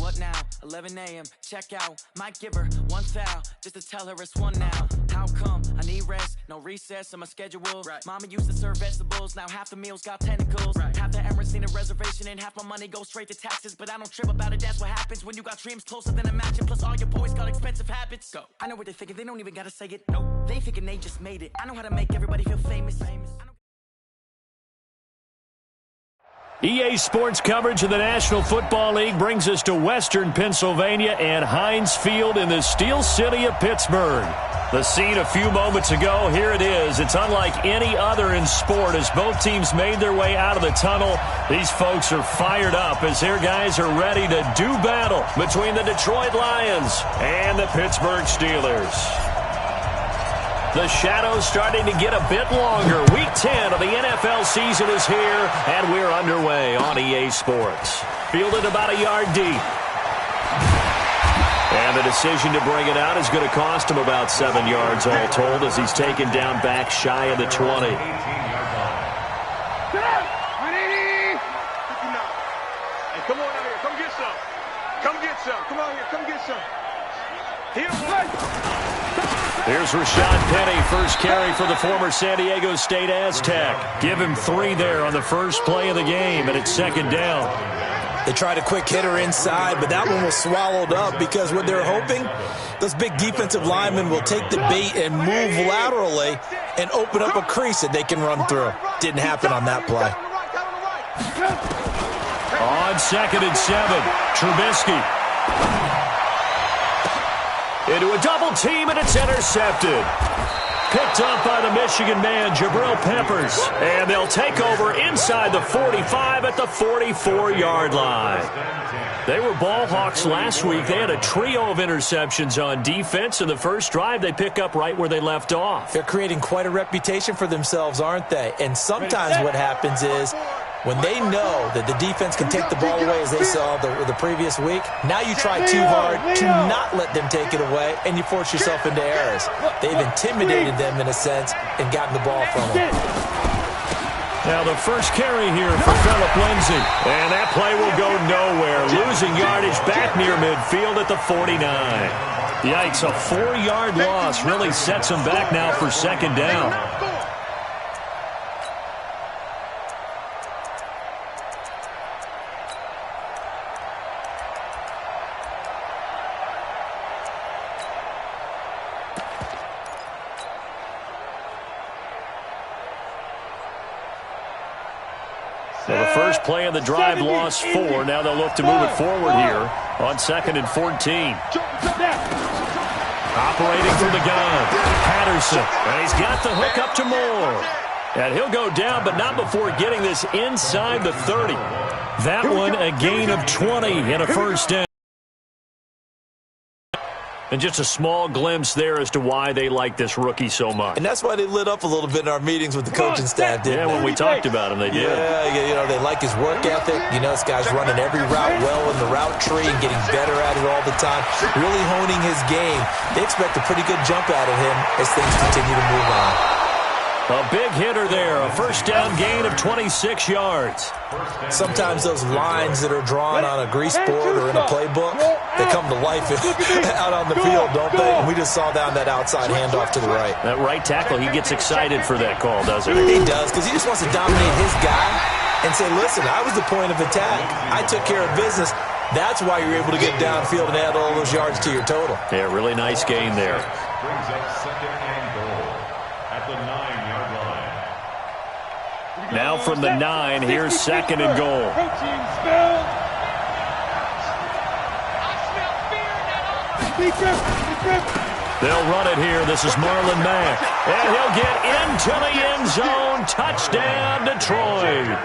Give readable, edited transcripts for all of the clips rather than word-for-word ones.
What now? 11 a.m. Check out. Might give her one foul just to tell her it's one now. How come? I need rest. No recess on my schedule. Right. Mama used to serve vegetables. Now half the meals got tentacles. Right. Half the Emirates need a reservation and half my money goes straight to taxes. But I don't trip about it. That's what happens when you got dreams closer than imagine. Plus all your boys got expensive habits. Go. I know what they're thinking. They don't even gotta say it. Nope. They thinking they just made it. I know how to make everybody feel famous. EA Sports coverage of the National Football League brings us to Western Pennsylvania and Heinz Field in the Steel City of Pittsburgh. The scene a few moments ago, here it is. It's unlike any other in sport as both teams made their way out of the tunnel. These folks are fired up as their guys are ready to do battle between the Detroit Lions and the Pittsburgh Steelers. The shadow's starting to get a bit longer. Week 10 of the NFL season is here, and we're underway on EA Sports. Fielded about a yard deep. And the decision to bring it out is going to cost him about 7 yards all told as he's taken down back shy of the 20. Hey, come on out here. Come get some. Come get some. Come on here. Come get some. Here's Rashad Penny, first carry for the former San Diego State Aztec. Give him 3 there on the first play of the game, and it's second down. They tried a quick hitter inside, but that one was swallowed up because what they're hoping, those big defensive linemen will take the bait and move laterally and open up a crease that they can run through. Didn't happen on that play. On 2nd and 7, Trubisky. Into a double team, and it's intercepted. Picked up by the Michigan man, Jabril Peppers. And they'll take over inside the 45 at the 44-yard line. They were ball hawks last week. They had a trio of interceptions on defense. In the first drive, they pick up right where they left off. They're creating quite a reputation for themselves, aren't they? And sometimes what happens is, when they know that the defense can take the ball away, as they saw the previous week, now you try too hard to not let them take it away, and you force yourself into errors. They've intimidated them, in a sense, and gotten the ball from them. Now the first carry here for Phillip Lindsay. And that play will go nowhere. Losing yardage back near midfield at the 49. Yikes, a 4-yard loss really sets them back now for second down. So the first play of the drive lost 4. Now they'll look to move it forward here on 2nd and 14. Operating from the gun, Patterson. And he's got the hook up to Moore. And he'll go down, but not before getting this inside the 30. That one a gain of 20 and a first down. And just a small glimpse there as to why they like this rookie so much. And that's why they lit up a little bit in our meetings with the coaching staff, didn't they? When we talked about him, they did. Yeah, you know, they like his work ethic. You know, this guy's running every route well in the route tree and getting better at it all the time, really honing his game. They expect a pretty good jump out of him as things continue to move on. A big hitter there, a first down gain of 26 yards. Sometimes those lines that are drawn on a grease board or in a playbook, they come to life out on the field, don't they? And we just saw down that outside handoff to the right. That right tackle, he gets excited for that call, doesn't he? He does, because he just wants to dominate his guy and say, listen, I was the point of attack. I took care of business. That's why you're able to get downfield and add all those yards to your total. Yeah, really nice gain there. Brings up 2nd and goal at the 9-yard line. Now from the 9, here's 2nd and goal. They'll run it here. This is Marlon Mack. And he'll get into the end zone. Touchdown, Detroit.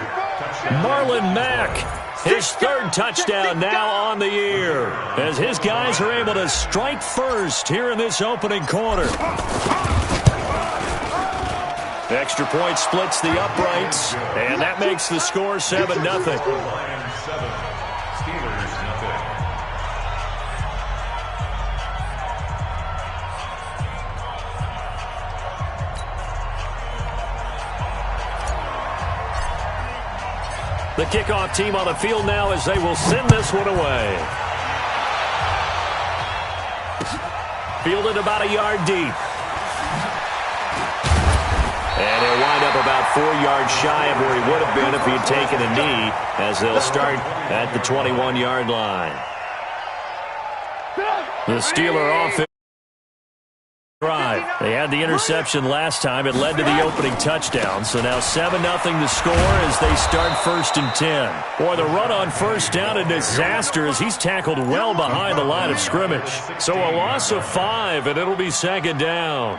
Marlon Mack, his 3rd touchdown now on the year, as his guys are able to strike first here in this opening quarter. Extra point splits the uprights, and that makes the score 7-0. The kickoff team on the field now as they will send this one away. fielded about a yard deep. And he'll wind up about 4 yards shy of where he would have been if he had taken a knee, as they'll start at the 21-yard line. The Steeler offense drive. They had the interception last time. It led to the opening touchdown. So now 7-0 the score as they start 1st and 10. Boy, the run on first down, a disaster as he's tackled well behind the line of scrimmage. So a loss of 5, and it'll be 2nd down.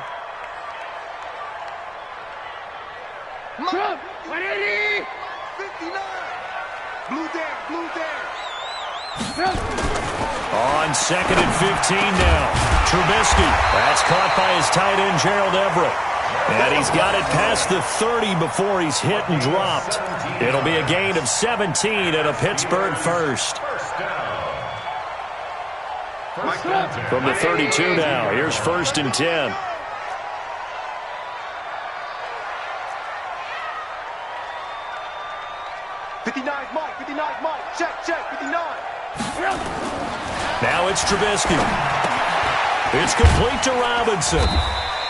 Trump, 180, 59. Blue there. On 2nd and 15 now. Trubisky. That's caught by his tight end, Gerald Everett. And he's got it past the 30 before he's hit and dropped. It'll be a gain of 17 at a Pittsburgh first. From the 32 now, here's 1st and 10. Mike, check, 59. Now it's Trubisky. It's complete to Robinson.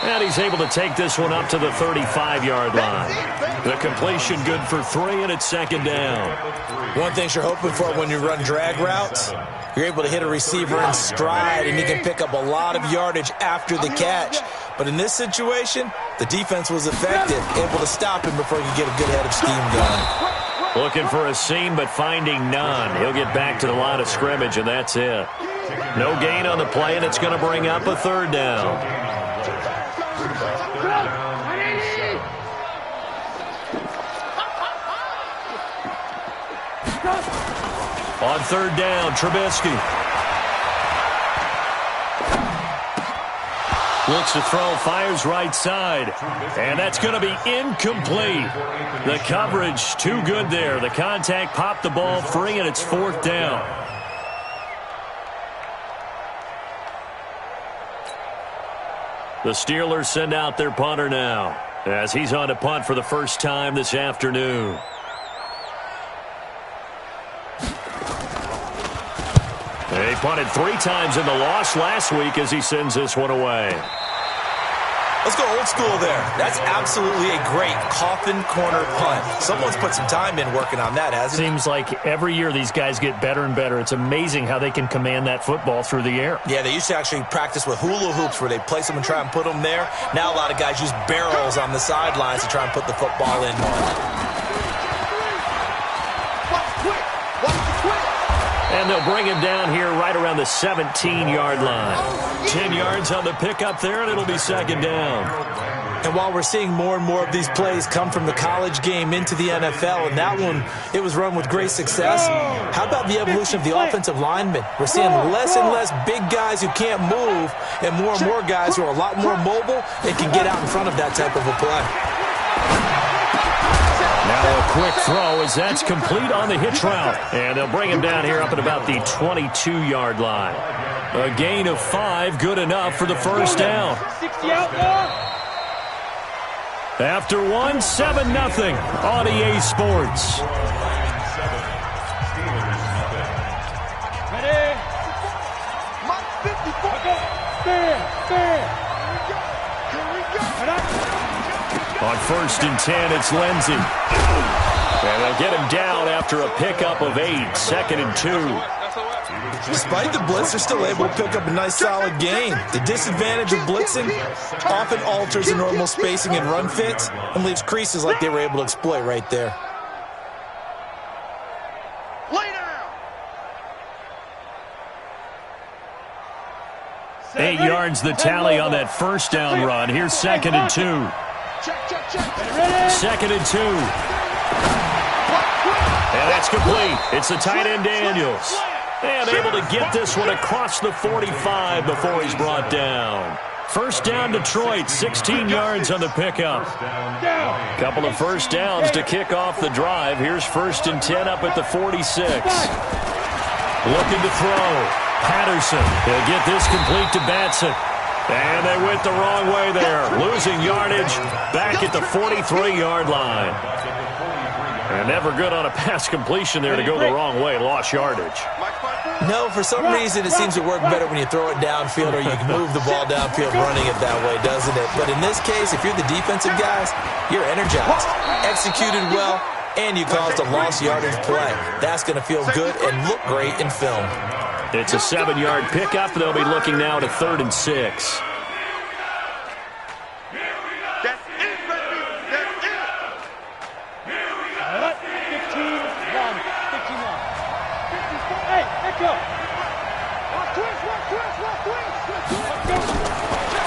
And he's able to take this one up to the 35-yard line. The completion good for 3, and it's 2nd down. One thing you're hoping for when you run drag routes, you're able to hit a receiver in stride, and you can pick up a lot of yardage after the catch. But in this situation, the defense was effective, able to stop him before he could get a good head of steam going. Looking for a seam, but finding none. He'll get back to the line of scrimmage, and that's it. No gain on the play, and it's going to bring up a 3rd down. On 3rd down, Trubisky. Looks to throw, fires right side. And that's going to be incomplete. The coverage too good there. The contact popped the ball free, and it's 4th down. The Steelers send out their punter now, as he's on to punt for the first time this afternoon. He punted 3 times in the loss last week as he sends this one away. Let's go old school there. That's absolutely a great coffin corner punt. Someone's put some time in working on that, hasn't it? Seems like every year these guys get better and better. It's amazing how they can command that football through the air. Yeah, they used to actually practice with hula hoops where they place them and try and put them there. Now a lot of guys use barrels on the sidelines to try and put the football in. And they'll bring him down here right around the 17-yard line. 10 yards on the pickup there, and it'll be 2nd down. And while we're seeing more and more of these plays come from the college game into the NFL, and that one, it was run with great success, how about the evolution of the offensive linemen? We're seeing less and less big guys who can't move, and more guys who are a lot more mobile and can get out in front of that type of a play. Now a quick throw as that's complete on the hitch route. And they'll bring him down here up at about the 22-yard line. A gain of 5, good enough for the first down. After 1, 7-0 on EA Sports. On 1st and 10, it's Lindsey. And they'll get him down after a pickup of 8, 2nd and 2. Despite the blitz, they're still able to pick up a nice solid gain. The disadvantage of blitzing often alters the normal spacing and run fits and leaves creases like they were able to exploit right there. 8 yards the tally on that first down run. Here's 2nd and 2. 2nd and 2. And that's complete. It's the tight end Daniels. And able to get this one across the 45 before he's brought down. First down Detroit, 16 yards on the pickup. Couple of first downs to kick off the drive. Here's 1st and 10 up at the 46. Looking to throw. Patterson. He'll get this complete to Batson. And they went the wrong way there. Losing yardage back at the 43-yard line. And never good on a pass completion there to go the wrong way. Lost yardage. No, for some reason it seems to work better when you throw it downfield or you can move the ball downfield running it that way, doesn't it? But in this case, if you're the defensive guys, you're energized, executed well, and you caused a lost yardage play. That's going to feel good and look great in film. It's a 7-yard pickup. They'll be looking now to 3rd and 6.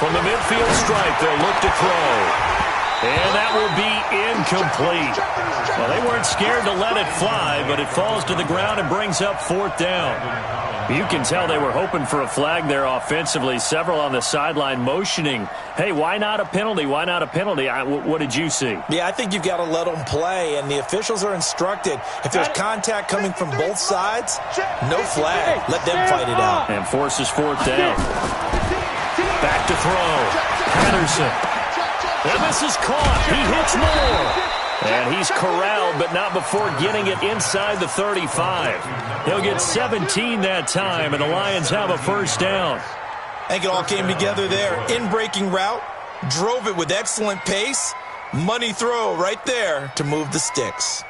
From the midfield stripe, they'll look to throw. And that will be incomplete. Well, they weren't scared to let it fly, but it falls to the ground and brings up 4th down. You can tell they were hoping for a flag there offensively. Several on the sideline motioning, hey, why not a penalty? Why not a penalty? What did you see? Yeah, I think you've got to let them play, and the officials are instructed. If there's contact coming from both sides, no flag. Let them fight it out. And forces 4th down. Back to throw. Patterson. And this is caught. He hits more. And he's corralled, but not before getting it inside the 35. He'll get 17 that time, and the Lions have a 1st down. I think it all came together there. In-breaking route, drove it with excellent pace. Money throw right there to move the sticks.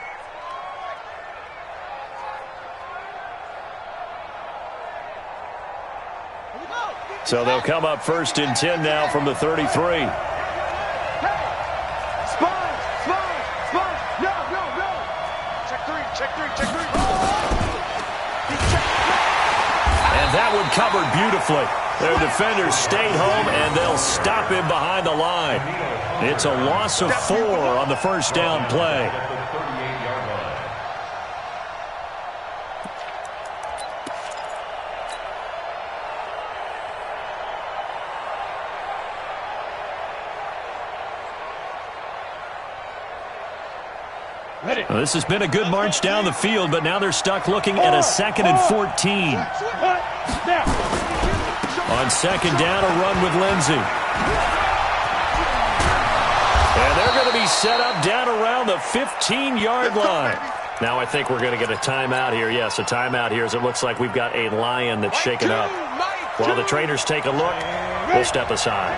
So they'll come up 1st and 10 now from the 33. That one covered beautifully. Their defenders stayed home, and they'll stop him behind the line. It's a loss of 4 on the 1st down play. Well, this has been a good march down the field, but now they're stuck looking at a 2nd and 14. On 2nd down, a run with Lindsey. And they're going to be set up down around the 15-yard line. Now I think we're going to get a timeout here. Yes, a timeout here as it looks like we've got a Lion that's shaken up. While the trainers take a look, we'll step aside.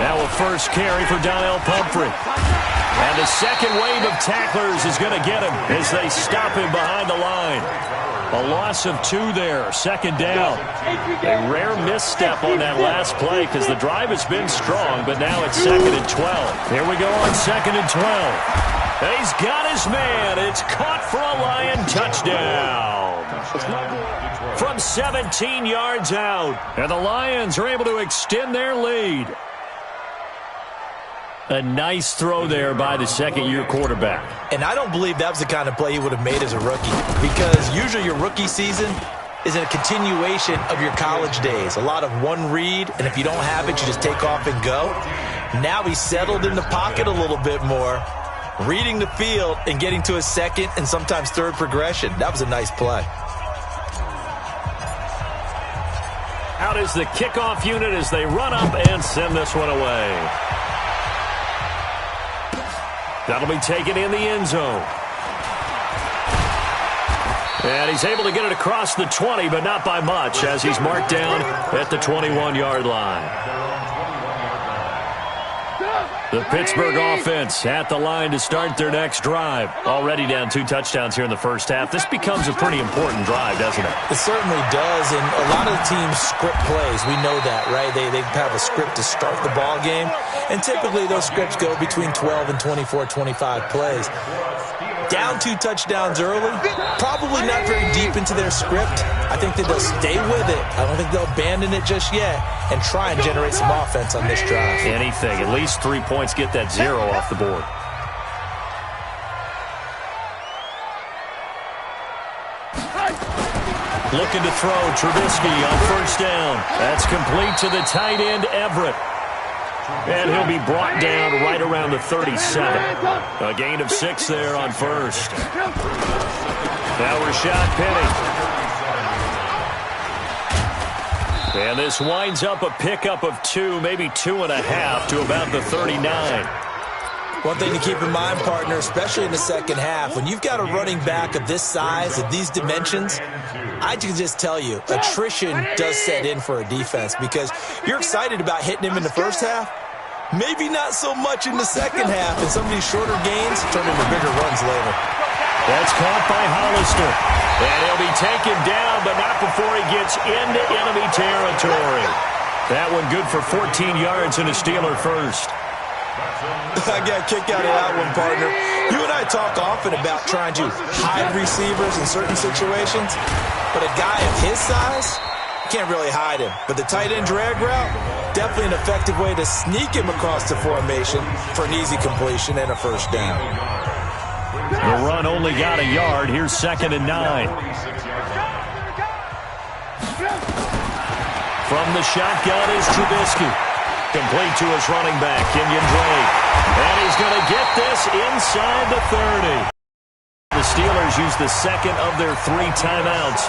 Now a first carry for Donnell Pumphrey. And the second wave of tacklers is going to get him as they stop him behind the line. A loss of 2 there, 2nd down. A rare misstep on that last play because the drive has been strong, but now it's 2nd and 12. Here we go on 2nd and 12. He's got his man. It's caught for a Lion touchdown. From 17 yards out. And the Lions are able to extend their lead. A nice throw there by the 2nd-year quarterback. And I don't believe that was the kind of play he would have made as a rookie, because usually your rookie season is a continuation of your college days. A lot of one read, and if you don't have it, you just take off and go. Now he's settled in the pocket a little bit more, reading the field and getting to a 2nd and sometimes 3rd progression. That was a nice play. Out is the kickoff unit as they run up and send this one away. That'll be taken in the end zone. And he's able to get it across the 20, but not by much, as he's marked down at the 21-yard line. The Pittsburgh offense at the line to start their next drive. Already down 2 touchdowns here in the first half. This becomes a pretty important drive, doesn't it? It certainly does, and a lot of the teams script plays. We know that, right? They have a script to start the ball game, and typically those scripts go between 12 and 24, 25 plays. Down 2 touchdowns early, probably not very deep into their script. I think that they'll stay with it. I don't think they'll abandon it just yet and try and generate some offense on this drive. Anything. At least 3 points, get that 0 off the board. Looking to throw, Trubisky on 1st down. That's complete to the tight end, Everett. And he'll be brought down right around the 37. A gain of 6 there on 1st. Now Rashad Penny. And this winds up a pickup of 2, maybe 2.5 to about the 39. One thing to keep in mind, partner, especially in the second half, when you've got a running back of this size, of these dimensions, I can just tell you, attrition does set in for a defense because you're excited about hitting him in the first half, maybe not so much in the second half, and some of these shorter gains turn into bigger runs later. That's caught by Hollister. And he'll be taken down, but not before he gets into enemy territory. That one good for 14 yards and a Steeler first. I got a kick out of that one, partner. You and I talk often about trying to hide receivers in certain situations, but a guy of his size, can't really hide him. But the tight end drag route, definitely an effective way to sneak him across the formation for an easy completion and a first down. The run only got a yard. Here's 2nd and 9. From the shotgun is Trubisky. Complete to his running back, Kenyon Drake. And he's going to get this inside the 30. The Steelers use the second of their 3 timeouts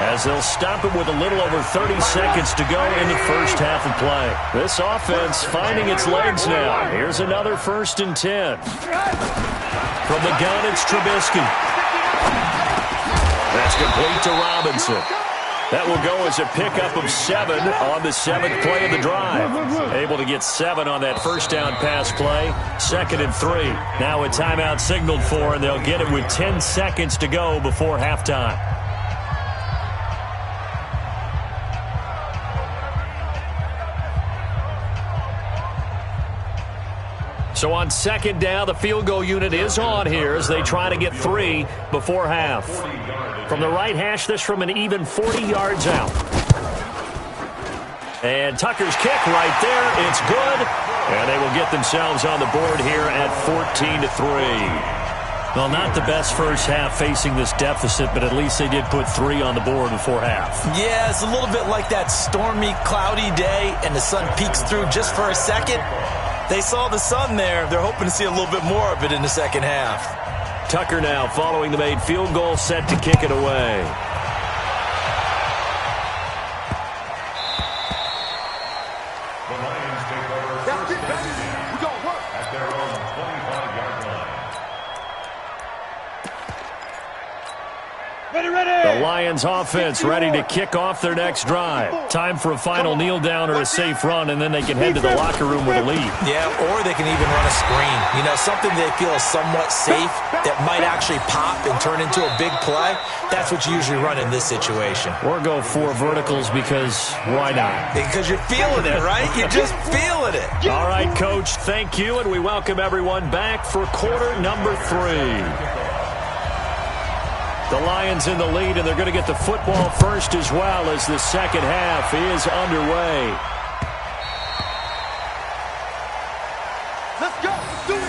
as they'll stop it with a little over 30 seconds to go in the first half of play. This offense finding its legs now. Here's another 1st and 10. From the gun, it's Trubisky. That's complete to Robinson. That will go as a pickup of 7 on the 7th play of the drive. Able to get 7 on that first down pass play. 2nd and 3. Now a timeout signaled for, and they'll get it with 10 seconds to go before halftime. So on 2nd down, the field goal unit is on here as they try to get 3 before half. From the right hash, this from an even 40 yards out. And Tucker's kick right there. It's good. And they will get themselves on the board here at 14-3. Well, not the best first half facing this deficit, but at least they did put 3 on the board before half. Yeah, it's a little bit like that stormy, cloudy day, and the sun peeks through just for a second. They saw the sun there. They're hoping to see a little bit more of it in the second half. Tucker now following the made field goal, set to kick it away. The Lions take over first and 10 at their own 25-yard line. The Lions offense ready to kick off their next drive. Time for a final kneel down or a safe run, and then they can head to the locker room with a lead. Yeah, or they can even run a screen. You know, something they feel is somewhat safe that might actually pop and turn into a big play. That's what you usually run in this situation. Or go 4 verticals because why not? Because you're feeling it, right? You're just feeling it. All right, Coach, thank you, and we welcome everyone back for quarter number 3. The Lions in the lead, and they're going to get the football first as well as the second half is underway. Let's go. Let's do it.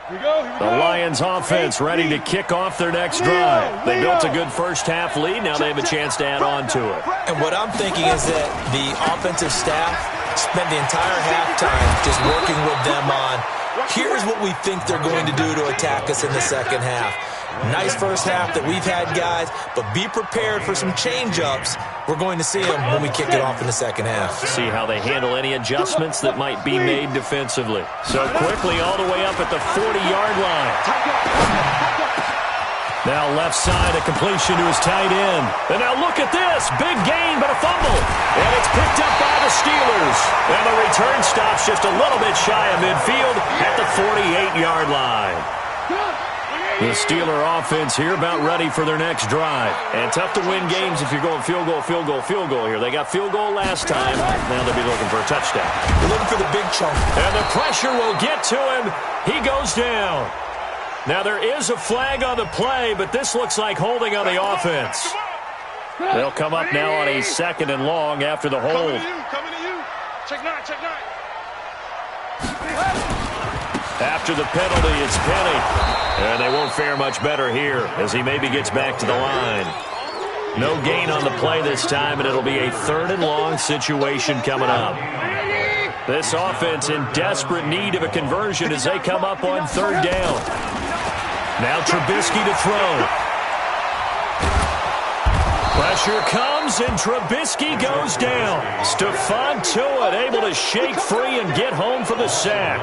Here we go. The Lions offense ready to kick off their next drive. They built a good first half lead. Now they have a chance to add on to it. And what I'm thinking is that the offensive staff spent the entire halftime just working with them on, here's what we think they're going to do to attack us in the second half. Nice first half that we've had, guys, but be prepared for some change-ups. We're going to see them when we kick it off in the second half. See how they handle any adjustments that might be made defensively. So quickly all the way up at the 40-yard line. Now left side, a completion to his tight end. And now look at this. Big gain, but a fumble. And it's picked up by the Steelers. And the return stops just a little bit shy of midfield at the 48-yard line. The Steeler offense here about ready for their next drive. And tough to win games if you're going field goal, field goal, field goal here. They got field goal last time. Now they'll be looking for a touchdown. They're looking for the big chunk. And the pressure will get to him. He goes down. Now there is a flag on the play, but this looks like holding on the offense. They'll come up now on a 2nd and long after the hold. Coming to you. Check 9, check 9. After the penalty, it's Penny. And they won't fare much better here as he maybe gets back to the line. No gain on the play this time, and it'll be a 3rd and long situation coming up. This offense in desperate need of a conversion as they come up on third down. Now Trubisky to throw. Pressure comes, and Trubisky goes down. Stephon Tuitt able to shake free and get home for the sack.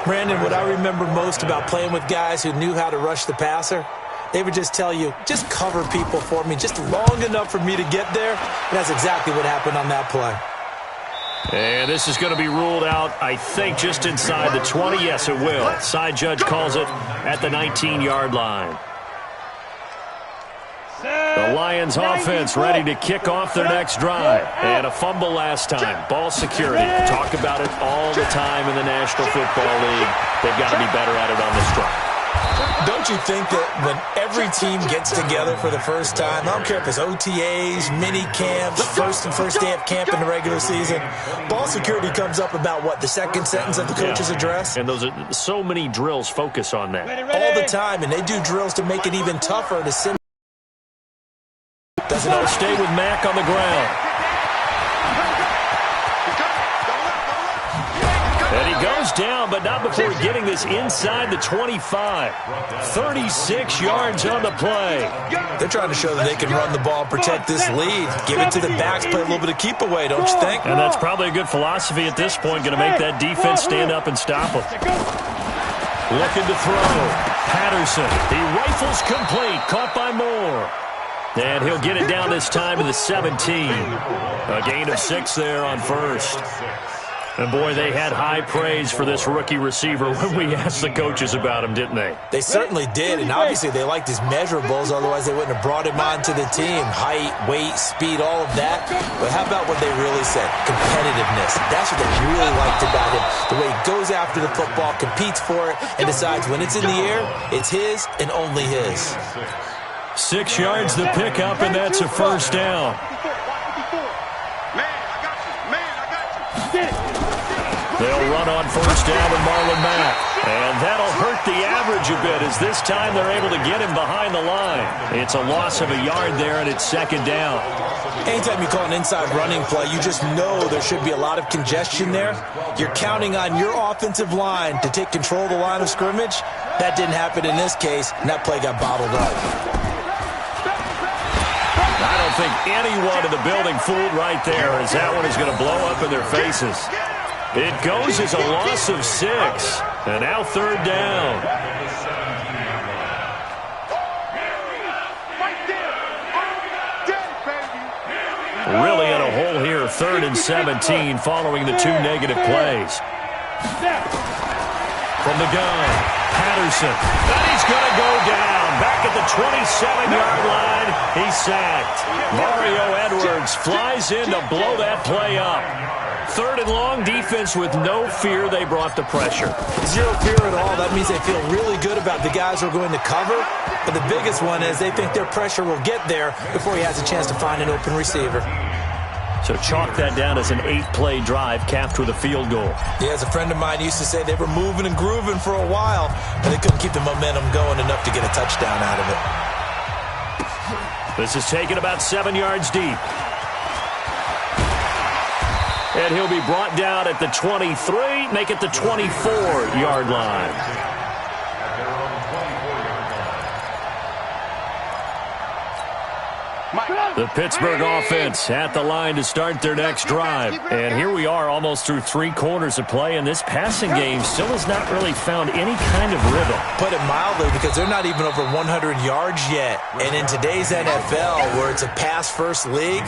Brandon, what I remember most about playing with guys who knew how to rush the passer, they would just tell you, just cover people for me, just long enough for me to get there. And that's exactly what happened on that play. And this is going to be ruled out, I think, just inside the 20. Yes, it will. Side judge calls it at the 19-yard line. The Lions offense ready to kick off their next drive. And a fumble last time. Ball security. Talk about it all the time in the National Football League. They've got to be better at it on this drive. Don't you think that when every team gets together for the first time, I don't care if it's OTAs, mini camps, first day of camp in the regular season, ball security comes up about, what, the second sentence of the coach's address? And those are so many drills focus on that. All the time, and they do drills to make it even tougher to sim. Doesn't stay with Mack on the ground. And he goes down, but not before getting this inside the 25. 36 yards on the play. They're trying to show that they can run the ball, protect this lead. Give it to the backs, play a little bit of keep away, don't you think? And that's probably a good philosophy at this point, going to make that defense stand up and stop them. Looking to throw. Patterson. He rifles complete. Caught by Moore. And he'll get it down this time to the 17. A gain of 6 there on first. And, boy, they had high praise for this rookie receiver when we asked the coaches about him, didn't they? They certainly did, and obviously they liked his measurables, otherwise they wouldn't have brought him onto the team. Height, weight, speed, all of that. But how about what they really said? Competitiveness. That's what they really liked about him. The way he goes after the football, competes for it, and decides when it's in the air, it's his and only his. 6 yards the pickup, and that's a first down. They'll run on first down with Marlon Mack. And that'll hurt the average a bit as this time they're able to get him behind the line. It's a loss of a yard there, and it's second down. Anytime you call an inside running play, you just know there should be a lot of congestion there. You're counting on your offensive line to take control of the line of scrimmage. That didn't happen in this case, and that play got bottled up. I don't think anyone in the building fooled right there, as that one is going to blow up in their faces. It goes as a loss of 6. And now third down. Really in a hole here, 3rd and 17 following the 2 negative plays. From the gun, Patterson. And he's going to go down. Back at the 27-yard line, he's sacked. Mario Edwards flies in to blow that play up. 3rd and long, defense with no fear. They brought the pressure. Zero fear at all. That means they feel really good about the guys who are going to cover. But the biggest one is they think their pressure will get there before he has a chance to find an open receiver. So chalk that down as an 8-play drive capped with a field goal. Yeah, as a friend of mine used to say, they were moving and grooving for a while, but they couldn't keep the momentum going enough to get a touchdown out of it. This is taken about 7 yards deep. And he'll be brought down at the 23, make it the 24-yard line. The Pittsburgh offense at the line to start their next drive. And here we are almost through 3 quarters of play, and this passing game still has not really found any kind of rhythm. Put it mildly, because they're not even over 100 yards yet. And in today's NFL, where it's a pass-first league,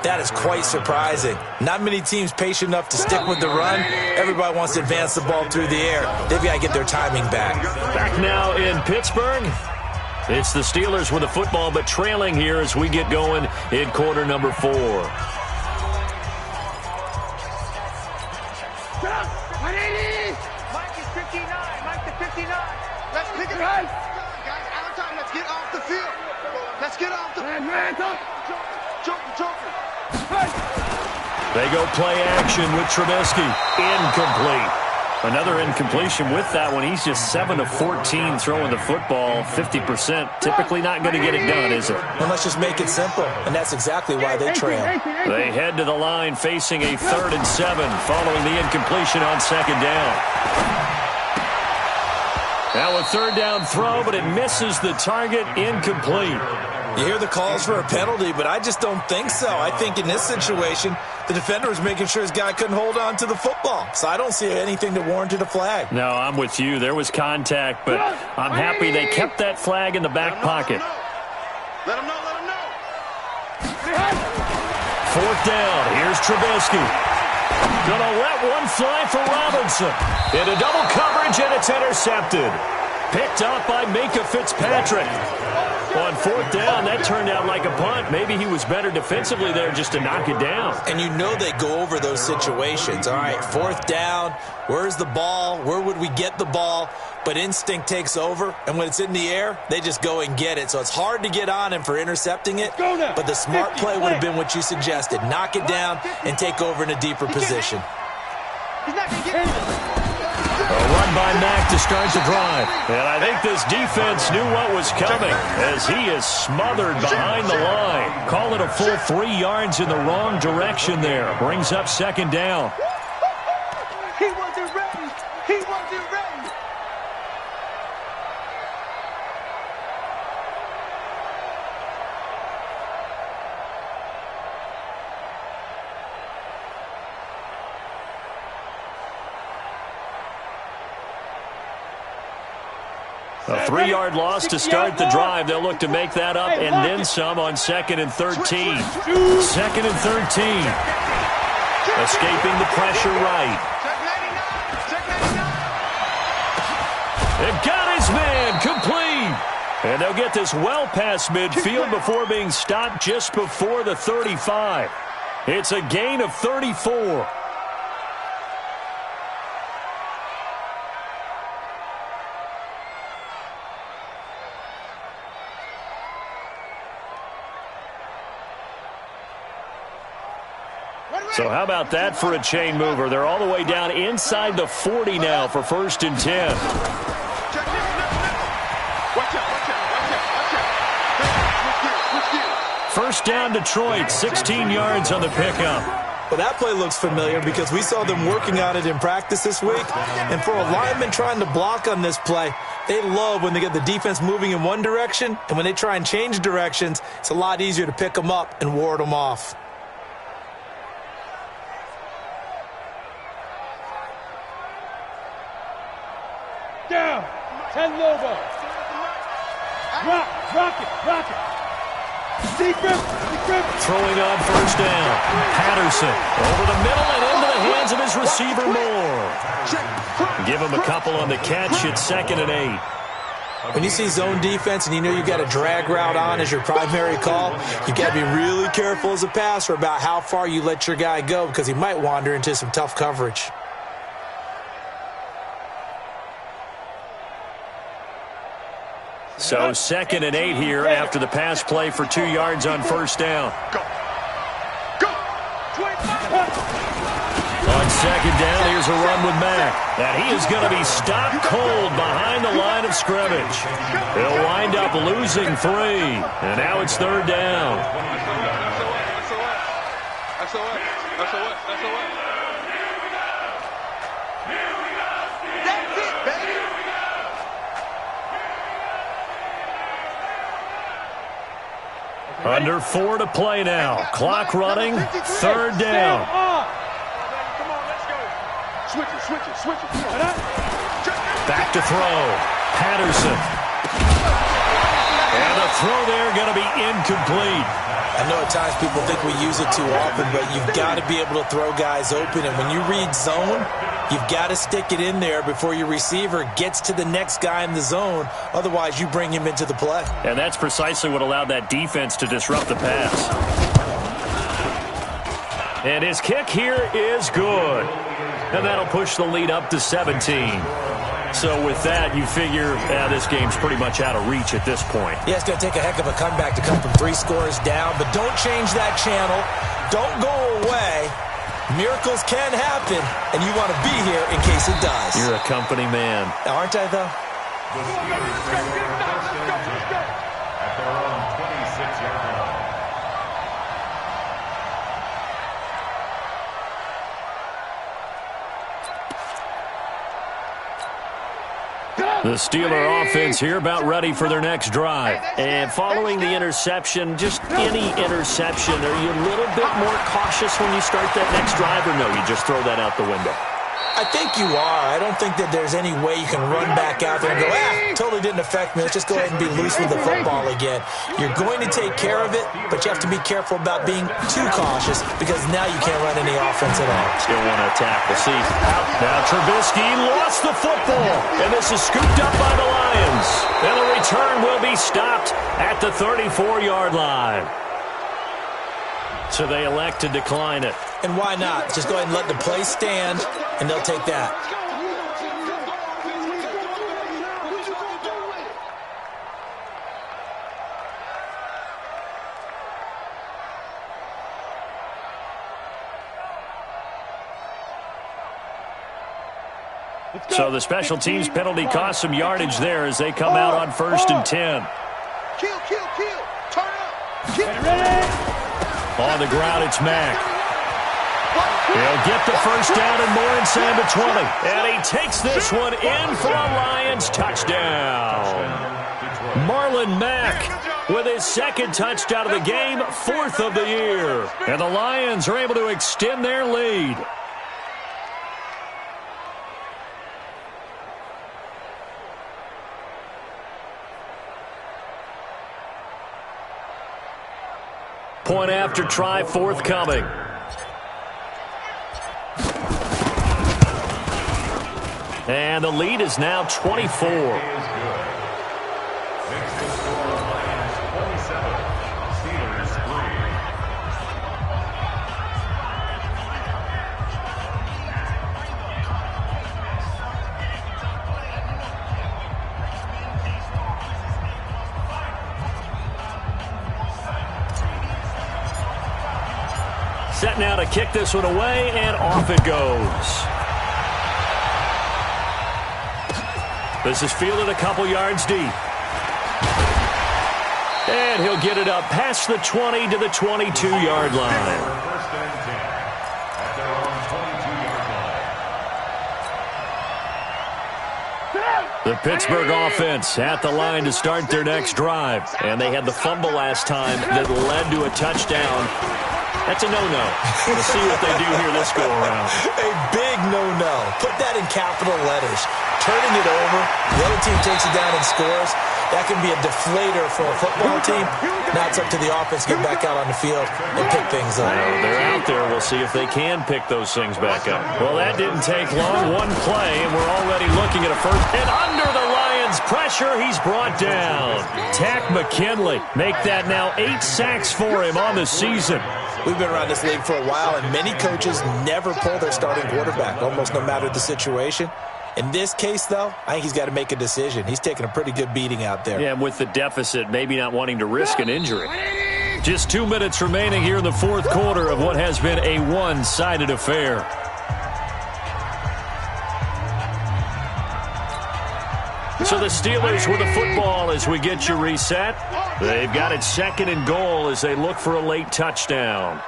that is quite surprising. Not many teams patient enough to stick with the run. Everybody wants to advance the ball through the air. They've got to get their timing back. Back now in Pittsburgh. It's the Steelers with the football, but trailing here as we get going in quarter number 4. Mike is 59. Mike to 59. Let's pick it up. Guys, out of time. Let's get off the field. Let's get off the field. Joker. They go play action with Trubisky. Incomplete. Another incompletion with that one. He's just 7 of 14 throwing the football. 50%. Typically not going to get it done, is it? And let's just make it simple. And that's exactly why they trail. They head to the line facing a 3rd and 7 following the incompletion on 2nd down. Now a 3rd down throw, but it misses the target. Incomplete. You hear the calls for a penalty, but I just don't think so. I think in this situation, the defender was making sure his guy couldn't hold on to the football. So I don't see anything that warranted a flag. No, I'm with you. There was contact, but I'm happy they kept that flag in the back pocket. Let him know. 4th down. Here's Trubisky. Gonna let one fly for Robinson. Into double coverage, and it's intercepted. Picked up by Minka Fitzpatrick. On 4th down, that turned out like a punt. Maybe he was better defensively there just to knock it down. And you know they go over those situations. All right, 4th down, where's the ball? Where would we get the ball? But instinct takes over, and when it's in the air, they just go and get it. So it's hard to get on him for intercepting it, but the smart play would have been what you suggested. Knock it down and take over in a deeper position. He's not going to get it. A run by Mack to start the drive. And I think this defense knew what was coming as he is smothered behind the line. Call it a full 3 yards in the wrong direction there. Brings up 2nd down. He wasn't ready. He wasn't ready. A 3-yard loss to start the drive. They'll look to make that up and then some on 2nd and 13. 2nd and 13. Escaping the pressure right. It got his man complete. And they'll get this well past midfield before being stopped just before the 35. It's a gain of 34. So how about that for a chain mover? They're all the way down inside the 40 now for 1st and 10. First down Detroit, 16 yards on the pickup. Well, that play looks familiar because we saw them working on it in practice this week. And for a lineman trying to block on this play, they love when they get the defense moving in one direction. And when they try and change directions, it's a lot easier to pick them up and ward them off. Down. 10 logo. Rock it. Defense. Throwing on 1st down. Patterson over the middle and into the hands of his receiver Moore. Give him a couple on the catch. It's 2nd and 8. When you see zone defense and you know you've got a drag route on as your primary call, you've got to be really careful as a passer about how far you let your guy go because he might wander into some tough coverage. So 2nd and 8 here after the pass play for 2 yards on 1st down. Go. On 2nd down, here's a run with Mack. And he is going to be stopped cold behind the line of scrimmage. He'll wind up losing 3. And now it's 3rd down. That's a what? That's it, baby. Under 4 to play now. Clock running. 3rd down. Come on, let's go. Switch it. Back to throw. Patterson. And the throw there going to be incomplete. I know at times people think we use it too often, but you've got to be able to throw guys open. And when you read zone, you've got to stick it in there before your receiver gets to the next guy in the zone. Otherwise, you bring him into the play. And that's precisely what allowed that defense to disrupt the pass. And his kick here is good. And that'll push the lead up to 17. So with that, you figure this game's pretty much out of reach at this point. Yeah, it's going to take a heck of a comeback to come from 3 scores down, but don't change that channel. Don't go away. Miracles can happen, and you want to be here in case it does. You're a company man. Aren't I, though? The Steelers bring their first and 10 at their own 26-yard line. The Steeler offense here about ready for their next drive. And following the interception, just any interception, are you a little bit more cautious when you start that next drive, or no, you just throw that out the window? I think you are. I don't think that there's any way you can run back out there and go, totally didn't affect me. Let's just go ahead and be loose with the football again. You're going to take care of it, but you have to be careful about being too cautious because now you can't run any offense at all. Still want to attack. We'll see. Now Trubisky lost the football, and this is scooped up by the Lions. And the return will be stopped at the 34-yard line. So they elect to decline it. And why not? Just go ahead and let the play stand, and they'll take that. So the special teams penalty cost some yardage there as they come out on 1st and 10. Kill. Turn up. On the ground, it's Mack. He'll get the first down and more inside the 20. And he takes this one in for a Lions touchdown. Marlon Mack with his second touchdown of the game, 4th of the year. And the Lions are able to extend their lead. Point after try forthcoming. And the lead is now 24. Set now to kick this one away, and off it goes. This is fielded a couple yards deep. And he'll get it up past the 20 to the 22-yard line. First and 10 at their own 22-yard line. The Pittsburgh offense at the line to start their next drive. And they had the fumble last time that led to a touchdown. That's a no-no. We'll see what they do here this go-around. A big no-no. Put that in capital letters. Turning it over, the other team takes it down and scores. That can be a deflator for a football team. Now it's up to the offense to get back out on the field and pick things up. Well, they're out there. We'll see if they can pick those things back up. Well, that didn't take long. One play, and we're already looking at a first. And under the Lions' pressure, he's brought down. Tack McKinley make that now 8 sacks for him on the season. We've been around this league for a while, and many coaches never pull their starting quarterback, almost no matter the situation. In this case, though, I think he's got to make a decision. He's taking a pretty good beating out there. Yeah, and with the deficit, maybe not wanting to risk an injury. Just 2 minutes remaining here in the fourth quarter of what has been a one-sided affair. So the Steelers with the football as we get you reset. They've got it 2nd and goal as they look for a late touchdown.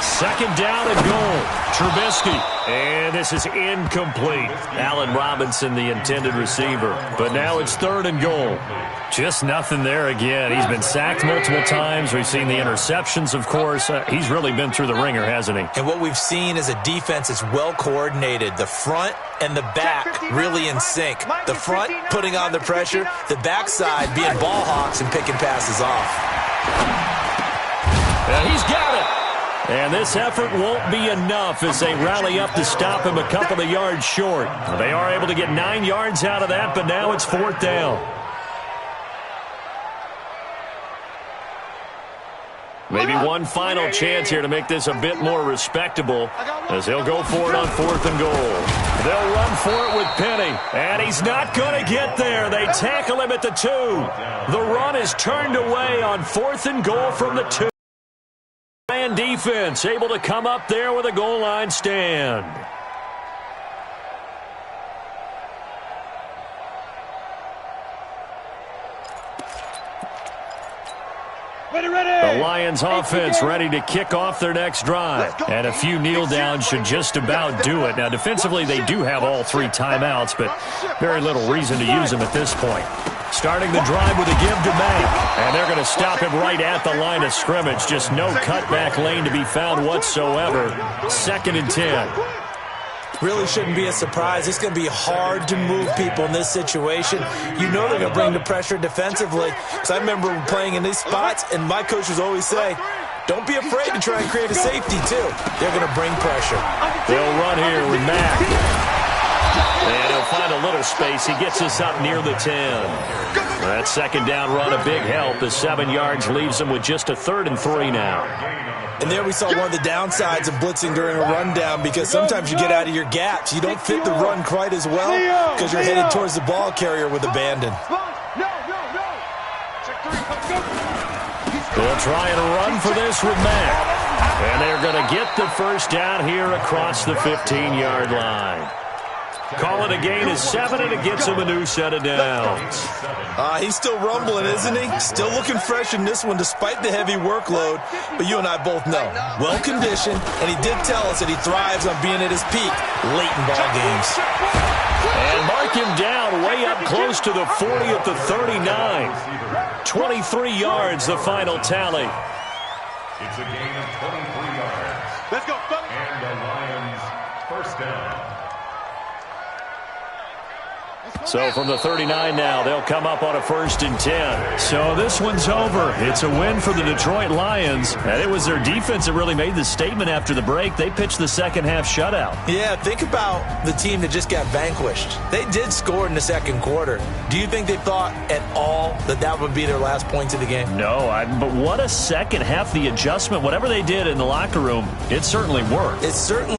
Second down and goal. Trubisky. And this is incomplete. Allen Robinson, the intended receiver. But now it's 3rd and goal. Just nothing there again. He's been sacked multiple times. We've seen the interceptions, of course. He's really been through the ringer, hasn't he? And what we've seen is a defense that's well coordinated. The front and the back really in sync. The front putting on the pressure. The backside being ball hawks and picking passes off. And he's got it. And this effort won't be enough as they rally up to stop him a couple of yards short. They are able to get 9 yards out of that, but now it's 4th down. Maybe one final chance here to make this a bit more respectable as he'll go for it on 4th and goal. They'll run for it with Penny, and he's not going to get there. They tackle him at the 2. The run is turned away on 4th and goal from the 2. And defense able to come up there with a goal line stand. The Lions offense ready to kick off their next drive. And a few kneel downs should just about do it. Now, defensively, they do have all 3 timeouts, but very little reason to use them at this point. Starting the drive with a give to Mack. And they're going to stop him right at the line of scrimmage. Just no cutback lane to be found whatsoever. 2nd and 10. Really shouldn't be a surprise. It's going to be hard to move people in this situation. You know they're going to bring the pressure defensively. Because I remember playing in these spots, and my coaches always say, don't be afraid to try and create a safety, too. They're going to bring pressure. They'll run here with Mack. And he'll find a little space. He gets us up near the 10. That 2nd down run, a big help as 7 yards leaves him with just a 3rd and 3 now. And there we saw one of the downsides of blitzing during a rundown, because sometimes you get out of your gaps. You don't fit the run quite as well because you're headed towards the ball carrier with abandon. They'll try and run for this with Mack. And they're going to get the 1st down here across the 15-yard line. Call it a gain of 7, and it gets him a new set of downs. He's still rumbling, isn't he? Still looking fresh in this one despite the heavy workload. But you and I both know, well-conditioned, and he did tell us that he thrives on being at his peak late in ball games. And mark him down way up close to the 40 at the 39. 23 yards, the final tally. It's a gain of 23 yards. Let's go, fellas. And the Lions' 1st down. So from the 39 now, they'll come up on a 1st and 10. So this one's over. It's a win for the Detroit Lions. And it was their defense that really made the statement after the break. They pitched the 2nd half shutout. Yeah, think about the team that just got vanquished. They did score in the 2nd quarter. Do you think they thought at all that that would be their last points of the game? No, but what a 2nd half. The adjustment, whatever they did in the locker room, it certainly worked. It certainly